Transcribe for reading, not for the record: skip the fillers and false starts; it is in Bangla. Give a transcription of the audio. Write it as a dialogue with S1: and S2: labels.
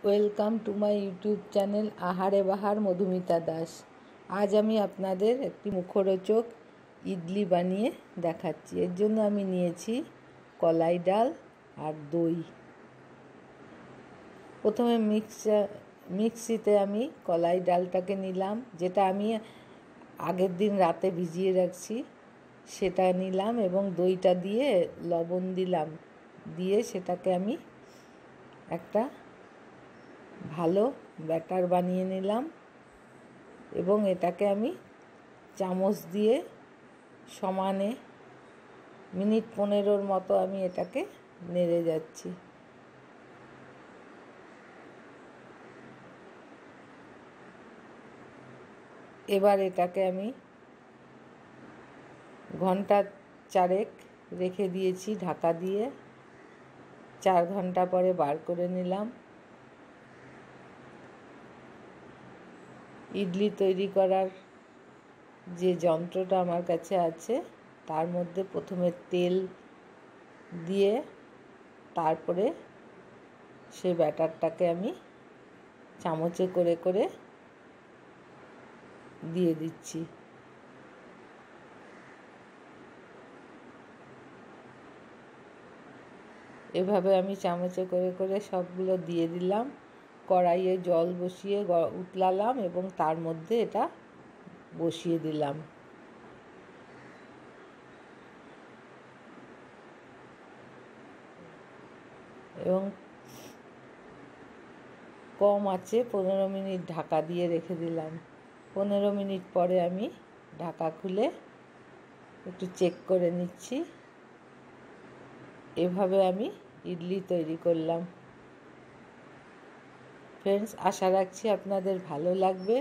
S1: Welcome to my YouTube channel আহারে বাহার মধুমিতা দাস। আজ আমি আপনাদের একটি মুখরোচক ইডলি বানিয়ে দেখাচ্ছি। এর জন্য আমি নিয়েছি কলাই ডাল আর দই। প্রথমে মিক্সিতে আমি কলাই ডালটাকে নিলাম, যেটা আমি আগের দিন রাতে ভিজিয়ে রাখছি, সেটা নিলাম এবং দইটা দিয়ে লবণ দিলাম, দিয়ে সেটাকে আমি একটা ভালো ব্যাটার বানিয়ে নিলাম এবং এটাকে আমি চামচ দিয়ে সমানে মিনিট 15 মতো আমি এটাকে নেড়ে যাচ্ছি। এবার এটাকে আমি ঘন্টা 4 রেখে দিয়েছি ঢাকা দিয়ে। 4 ঘন্টা পরে বার করে নিলাম। ইডলি তৈরি করার যে যন্ত্রটা আমার কাছে আছে, তার মধ্যে প্রথমে তেল দিয়ে তারপরে সেই ব্যাটারটাকে আমি চামচে করে করে দিয়ে দিচ্ছি। এভাবে আমি চামচে করে করে সবগুলো দিয়ে দিলাম। কড়াইয়ে জল বসিয়ে উতলালাম এবং তার মধ্যে এটা বসিয়ে দিলাম। এবং কম আঁচে 15 মিনিট ঢাকা দিয়ে রেখে দিলাম। 15 মিনিট পরে আমি ঢাকা খুলে একটু চেক করে নিচ্ছি। এভাবে আমি ইডলি তৈরি করলাম। ফ্রেন্ডস, আশা রাখছি আপনাদের ভালো লাগবে।